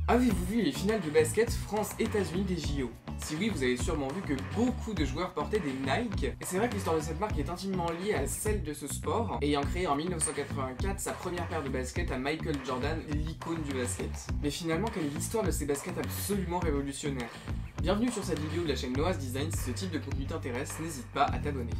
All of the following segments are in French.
Avez-vous vu les finales de basket France-États-Unis des JO? Si oui, vous avez sûrement vu que beaucoup de joueurs portaient des Nike. Et c'est vrai que l'histoire de cette marque est intimement liée à celle de ce sport, ayant créé en 1984 sa première paire de baskets à Michael Jordan, l'icône du basket. Mais finalement, quelle est l'histoire de ces baskets absolument révolutionnaires? Bienvenue sur cette vidéo de la chaîne Noah's Design. Si ce type de contenu t'intéresse, n'hésite pas à t'abonner.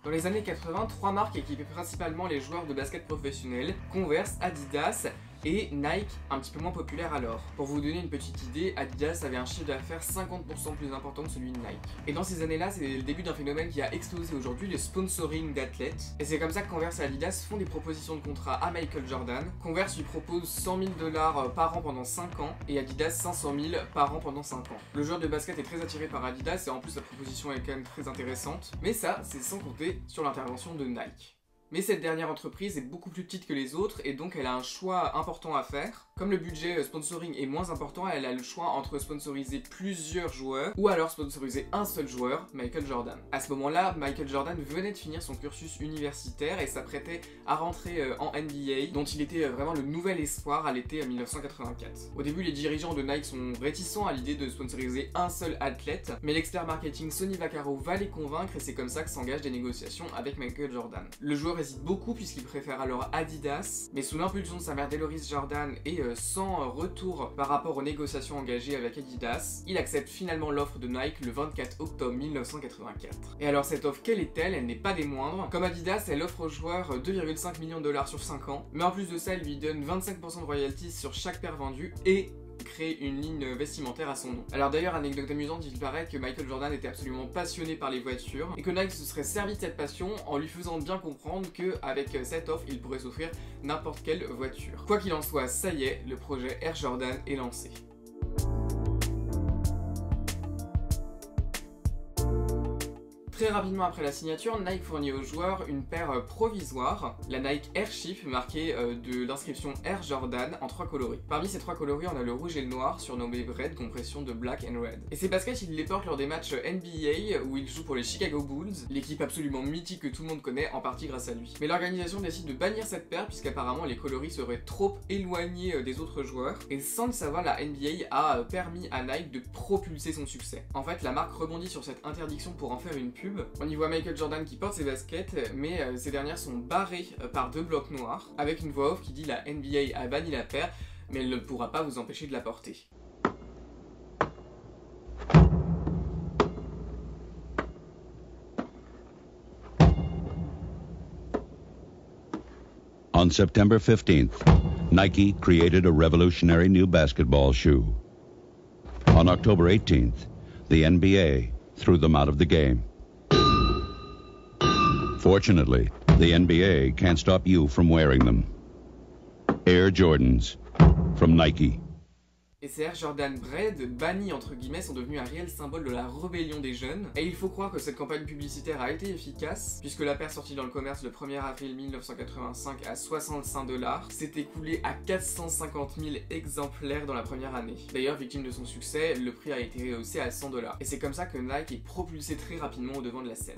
Dans les années 80, trois marques équipaient principalement les joueurs de basket professionnels: Converse, Adidas et Nike, un petit peu moins populaire alors. Pour vous donner une petite idée, Adidas avait un chiffre d'affaires 50% plus important que celui de Nike. Et dans ces années-là, c'est le début d'un phénomène qui a explosé aujourd'hui, le sponsoring d'athlètes. Et c'est comme ça que Converse et Adidas font des propositions de contrat à Michael Jordan. Converse lui propose 100 000 $ par an pendant 5 ans et Adidas 500 000 par an pendant 5 ans. Le joueur de basket est très attiré par Adidas et en plus la proposition est quand même très intéressante. Mais ça, c'est sans compter sur l'intervention de Nike. Mais cette dernière entreprise est beaucoup plus petite que les autres et donc elle a un choix important à faire. Comme le budget sponsoring est moins important, elle a le choix entre sponsoriser plusieurs joueurs ou alors sponsoriser un seul joueur, Michael Jordan. À ce moment-là, Michael Jordan venait de finir son cursus universitaire et s'apprêtait à rentrer en NBA, dont il était vraiment le nouvel espoir à l'été 1984. Au début, les dirigeants de Nike sont réticents à l'idée de sponsoriser un seul athlète, mais l'expert marketing Sonny Vaccaro va les convaincre et c'est comme ça que s'engagent des négociations avec Michael Jordan. Le joueur hésite beaucoup puisqu'il préfère alors Adidas, mais sous l'impulsion de sa mère Deloris Jordan et sans retour par rapport aux négociations engagées avec Adidas, il accepte finalement l'offre de Nike le 24 octobre 1984. Et alors cette offre, quelle est-elle? Elle n'est pas des moindres. Comme Adidas, elle offre au joueur 2,5 millions $ sur 5 ans, mais en plus de ça, elle lui donne 25% de royalties sur chaque paire vendue et créer une ligne vestimentaire à son nom. Alors d'ailleurs, anecdote amusante, il paraît que Michael Jordan était absolument passionné par les voitures et que Nike se serait servi de cette passion en lui faisant bien comprendre qu'avec cette offre, il pourrait s'offrir n'importe quelle voiture. Quoi qu'il en soit, ça y est, le projet Air Jordan est lancé. Très rapidement après la signature, Nike fournit aux joueurs une paire provisoire, la Nike Airship, marquée de l'inscription Air Jordan en 3 coloris. Parmi ces 3 coloris, on a le rouge et le noir, surnommé Red, compression de Black and Red. Et ces baskets, ils les portent lors des matchs NBA où ils jouent pour les Chicago Bulls, l'équipe absolument mythique que tout le monde connaît, en partie grâce à lui. Mais l'organisation décide de bannir cette paire puisqu'apparemment les coloris seraient trop éloignés des autres joueurs. Et sans le savoir, la NBA a permis à Nike de propulser son succès. En fait, la marque rebondit sur cette interdiction pour en faire une pub. On y voit Michael Jordan qui porte ses baskets, mais ces dernières sont barrées par 2 blocs noirs, avec une voix off qui dit la NBA a banni la paire, mais elle ne pourra pas vous empêcher de la porter. On September 15th, Nike created a revolutionary new basketball shoe. On October 18th, the NBA threw them out of the game. Fortunately, the NBA can't stop you from wearing them. Air Jordans from Nike. Et ces Air Jordan Red, bannis entre guillemets, sont devenus un réel symbole de la rébellion des jeunes. Et il faut croire que cette campagne publicitaire a été efficace, puisque la paire sortie dans le commerce le 1er avril 1985 à 65 $, s'est écoulée à 450 000 exemplaires dans la première année. D'ailleurs, victime de son succès, le prix a été rehaussé à 100 $. Et c'est comme ça que Nike est propulsé très rapidement au devant de la scène.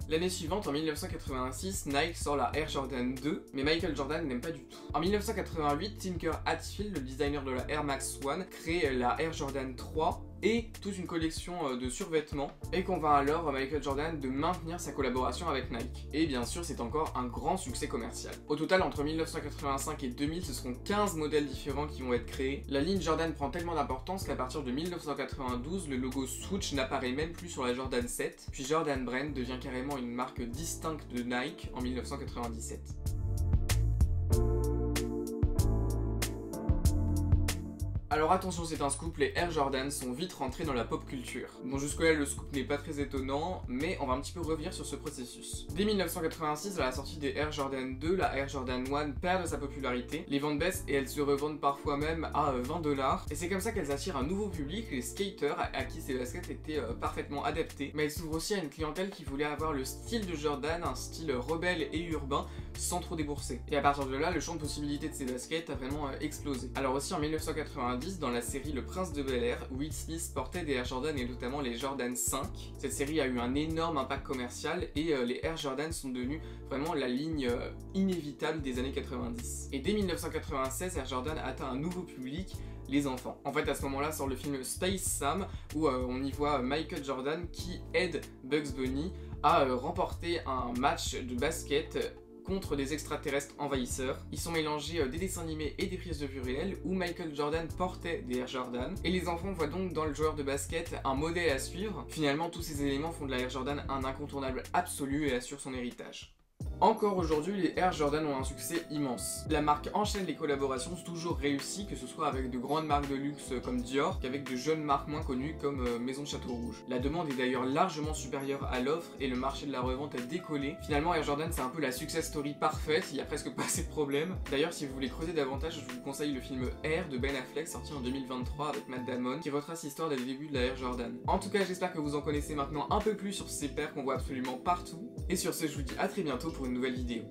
L'année suivante, en 1986, Nike sort la Air Jordan 2, mais Michael Jordan n'aime pas du tout. En 1988, Tinker Hatfield, le designer de la Air Max 1, crée la Air Jordan 3 et toute une collection de survêtements, et convainc alors Michael Jordan de maintenir sa collaboration avec Nike. Et bien sûr, c'est encore un grand succès commercial. Au total, entre 1985 et 2000, ce seront 15 modèles différents qui vont être créés. La ligne Jordan prend tellement d'importance qu'à partir de 1992, le logo Swoosh n'apparaît même plus sur la Jordan 7, puis Jordan Brand devient carrément une marque distincte de Nike en 1997. Alors attention, c'est un scoop, les Air Jordan sont vite rentrés dans la pop culture. Bon, jusque-là, le scoop n'est pas très étonnant, mais on va un petit peu revenir sur ce processus. Dès 1986, à la sortie des Air Jordan 2, la Air Jordan 1 perd de sa popularité, les ventes baissent et elles se revendent parfois même à 20 $, et c'est comme ça qu'elles attirent un nouveau public, les skaters, à qui ces baskets étaient parfaitement adaptées, mais elles s'ouvrent aussi à une clientèle qui voulait avoir le style de Jordan, un style rebelle et urbain, sans trop débourser. Et à partir de là, le champ de possibilités de ces baskets a vraiment explosé. Alors aussi en 1990, dans la série Le Prince de Bel-Air, Will Smith portait des Air Jordan et notamment les Jordan 5. Cette série a eu un énorme impact commercial et les Air Jordan sont devenus vraiment la ligne inévitable des années 90. Et dès 1996, Air Jordan atteint un nouveau public, les enfants. En fait, à ce moment-là sort le film Space Sam, où on y voit Michael Jordan qui aide Bugs Bunny à remporter un match de basket contre des extraterrestres envahisseurs. Ils sont mélangés des dessins animés et des prises de vue réelles où Michael Jordan portait des Air Jordan, et les enfants voient donc dans le joueur de basket un modèle à suivre. Finalement, tous ces éléments font de la Air Jordan un incontournable absolu et assurent son héritage. Encore aujourd'hui, les Air Jordan ont un succès immense. La marque enchaîne les collaborations toujours réussies, que ce soit avec de grandes marques de luxe comme Dior, qu'avec de jeunes marques moins connues comme Maison Château Rouge. La demande est d'ailleurs largement supérieure à l'offre et le marché de la revente a décollé. Finalement, Air Jordan c'est un peu la success story parfaite, il y a presque pas assez de problèmes. D'ailleurs, si vous voulez creuser davantage, je vous conseille le film Air de Ben Affleck sorti en 2023 avec Matt Damon, qui retrace l'histoire des débuts de la Air Jordan. En tout cas, j'espère que vous en connaissez maintenant un peu plus sur ces paires qu'on voit absolument partout. Et sur ce, je vous dis à très bientôt pour une nouvelle vidéo.